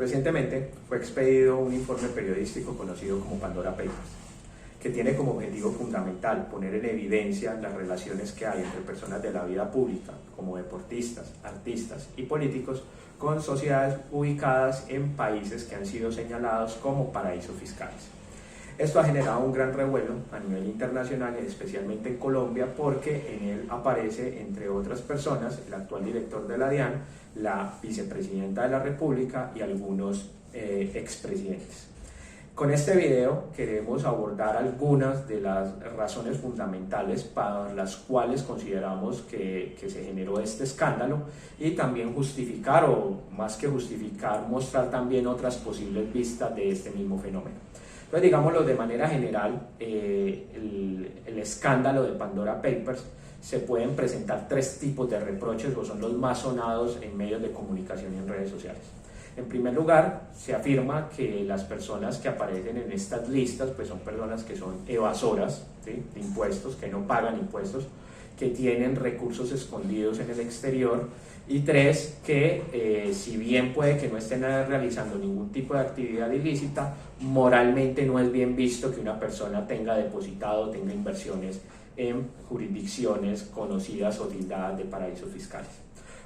Recientemente fue expedido un informe periodístico conocido como Pandora Papers, que tiene como objetivo fundamental poner en evidencia las relaciones que hay entre personas de la vida pública, como deportistas, artistas y políticos, con sociedades ubicadas en países que han sido señalados como paraísos fiscales. Esto ha generado un gran revuelo a nivel internacional, especialmente en Colombia, porque en él aparece, entre otras personas, el actual director de la DIAN, la vicepresidenta de la República y algunos expresidentes. Con este video queremos abordar algunas de las razones fundamentales para las cuales consideramos que se generó este escándalo y también justificar, o más que justificar, mostrar también otras posibles vistas de este mismo fenómeno. Entonces, digámoslo de manera general, el escándalo de Pandora Papers se pueden presentar tres tipos de reproches, o son los más sonados en medios de comunicación y en redes sociales. En primer lugar, se afirma que las personas que aparecen en estas listas pues son personas que son evasoras, ¿sí?, de impuestos, que no pagan impuestos, que tienen recursos escondidos en el exterior, y tres, que si bien puede que no estén realizando ningún tipo de actividad ilícita, moralmente no es bien visto que una persona tenga depositado, tenga inversiones en jurisdicciones conocidas o tildadas de paraísos fiscales.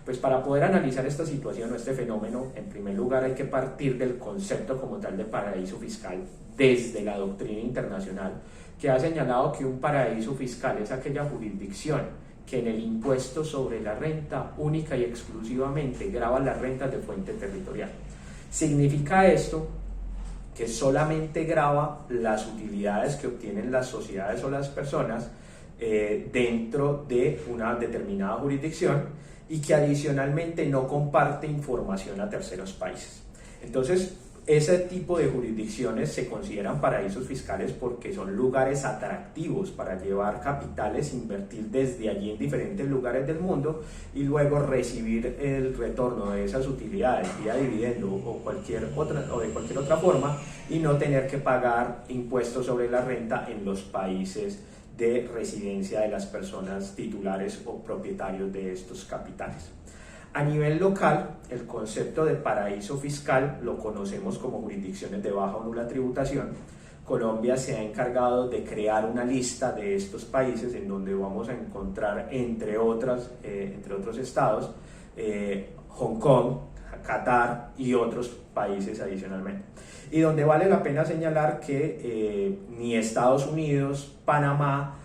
Pues para poder analizar esta situación o este fenómeno, en primer lugar hay que partir del concepto como tal de paraíso fiscal desde la doctrina internacional, que ha señalado que un paraíso fiscal es aquella jurisdicción que en el impuesto sobre la renta única y exclusivamente grava las rentas de fuente territorial. Significa esto que solamente grava las utilidades que obtienen las sociedades o las personas dentro de una determinada jurisdicción, y que adicionalmente no comparte información a terceros países. Entonces, ese tipo de jurisdicciones se consideran paraísos fiscales porque son lugares atractivos para llevar capitales, invertir desde allí en diferentes lugares del mundo y luego recibir el retorno de esas utilidades vía dividendo o de cualquier otra forma, y no tener que pagar impuestos sobre la renta en los países de residencia de las personas titulares o propietarios de estos capitales. A nivel local, el concepto de paraíso fiscal lo conocemos como jurisdicciones de baja o nula tributación. Colombia se ha encargado de crear una lista de estos países en donde vamos a encontrar, entre otros estados, Hong Kong, Qatar y otros países adicionalmente. Y donde vale la pena señalar que ni Estados Unidos, Panamá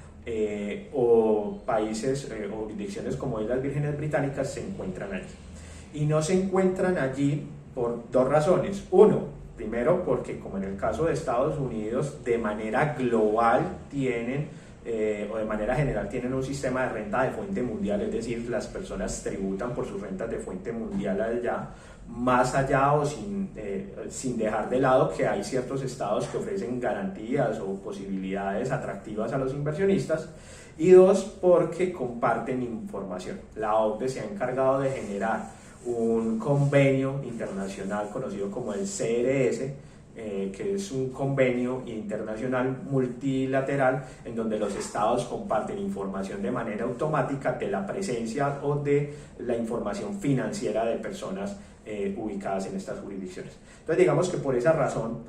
o países o jurisdicciones como Islas Vírgenes Británicas se encuentran allí. Y no se encuentran allí por dos razones. Uno, primero porque, como en el caso de Estados Unidos, de manera global o de manera general tienen un sistema de renta de fuente mundial, es decir, las personas tributan por sus rentas de fuente mundial allá, más allá o sin dejar de lado que hay ciertos estados que ofrecen garantías o posibilidades atractivas a los inversionistas. Y dos, porque comparten información. La OCDE se ha encargado de generar un convenio internacional conocido como el CRS, que es un convenio internacional multilateral en donde los estados comparten información de manera automática de la presencia o de la información financiera de personas ubicadas en estas jurisdicciones. Entonces, digamos que por esa razón,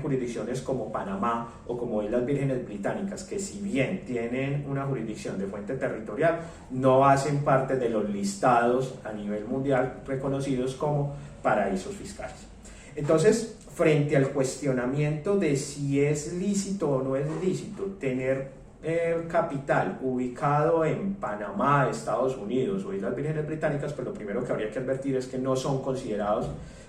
jurisdicciones como Panamá o como Islas Vírgenes Británicas, que si bien tienen una jurisdicción de fuente territorial, no hacen parte de los listados a nivel mundial reconocidos como paraísos fiscales. Entonces, frente al cuestionamiento de si es lícito o no es lícito tener capital ubicado en Panamá, Estados Unidos o Islas Vírgenes Británicas, pues lo primero que habría que advertir es que no son considerados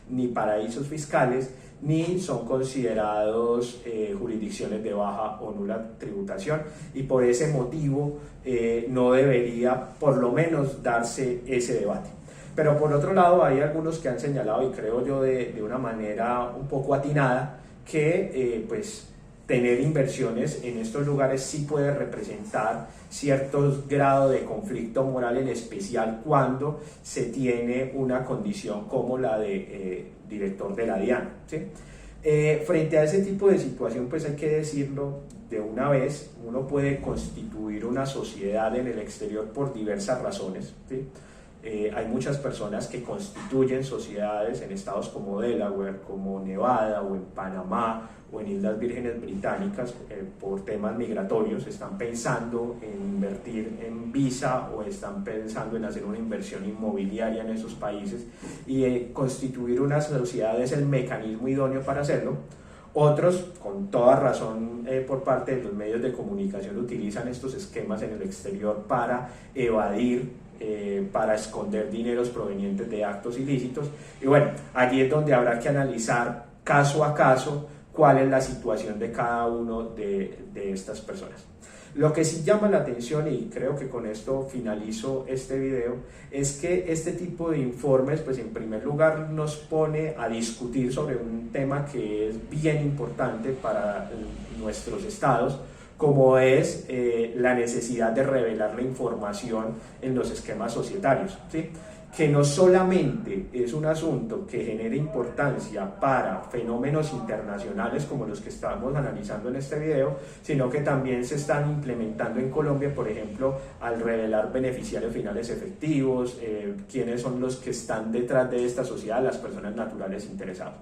ni paraísos fiscales ni son considerados jurisdicciones de baja o nula tributación, y por ese motivo no debería por lo menos darse ese debate. Pero por otro lado hay algunos que han señalado, y creo yo de una manera un poco atinada, que pues tener inversiones en estos lugares sí puede representar cierto grado de conflicto moral, en especial cuando se tiene una condición como la de director de la DIAN, ¿sí? Frente a ese tipo de situación, pues hay que decirlo de una vez, uno puede constituir una sociedad en el exterior por diversas razones, ¿sí? Hay muchas personas que constituyen sociedades en estados como Delaware, como Nevada o en Panamá o en Islas Vírgenes Británicas por temas migratorios, están pensando en invertir en Visa o están pensando en hacer una inversión inmobiliaria en esos países y constituir una sociedad es el mecanismo idóneo para hacerlo. Otros, con toda razón por parte de los medios de comunicación, utilizan estos esquemas en el exterior para evadir, para esconder dineros provenientes de actos ilícitos. Y bueno, allí es donde habrá que analizar caso a caso cuál es la situación de cada uno de estas personas. Lo que sí llama la atención, y creo que con esto finalizo este video, es que este tipo de informes, pues en primer lugar nos pone a discutir sobre un tema que es bien importante para nuestros estados, como es la necesidad de revelar la información en los esquemas societarios, ¿sí? Que no solamente es un asunto que genere importancia para fenómenos internacionales como los que estamos analizando en este video, sino que también se están implementando en Colombia, por ejemplo, al revelar beneficiarios finales efectivos, quiénes son los que están detrás de esta sociedad, las personas naturales interesadas.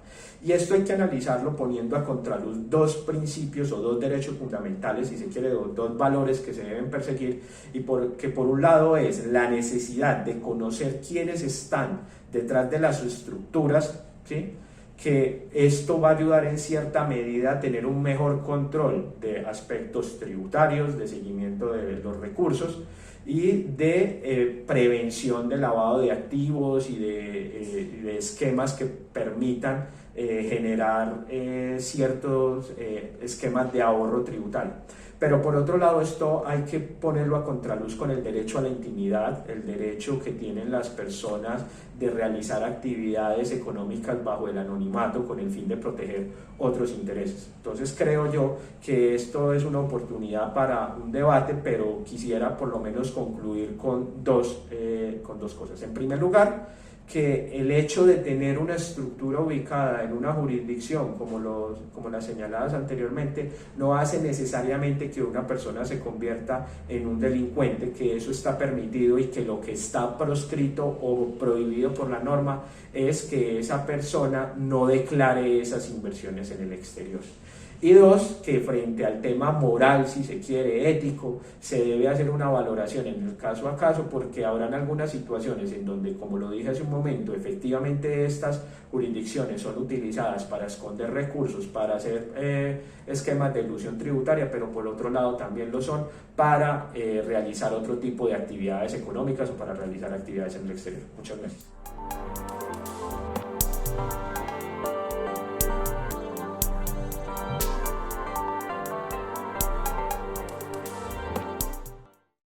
Y esto hay que analizarlo poniendo a contraluz dos principios o dos derechos fundamentales, si se quiere, dos valores que se deben perseguir, y que por un lado es la necesidad de conocer quiénes están detrás de las estructuras, ¿sí? Que esto va a ayudar en cierta medida a tener un mejor control de aspectos tributarios, de seguimiento de los recursos y de prevención del lavado de activos y de esquemas que permitan generar ciertos esquemas de ahorro tributario. Pero por otro lado, esto hay que ponerlo a contraluz con el derecho a la intimidad, el derecho que tienen las personas de realizar actividades económicas bajo el anonimato con el fin de proteger otros intereses. Entonces creo yo que esto es una oportunidad para un debate, pero quisiera por lo menos concluir con dos cosas. En primer lugar, que el hecho de tener una estructura ubicada en una jurisdicción como las señaladas anteriormente no hace necesariamente que una persona se convierta en un delincuente, que eso está permitido y que lo que está proscrito o prohibido por la norma es que esa persona no declare esas inversiones en el exterior. Y dos, que frente al tema moral, si se quiere, ético, se debe hacer una valoración en el caso a caso, porque habrán algunas situaciones en donde, como lo dije hace un momento, efectivamente estas jurisdicciones son utilizadas para esconder recursos, para hacer esquemas de elusión tributaria, pero por otro lado también lo son para realizar otro tipo de actividades económicas o para realizar actividades en el exterior. Muchas gracias.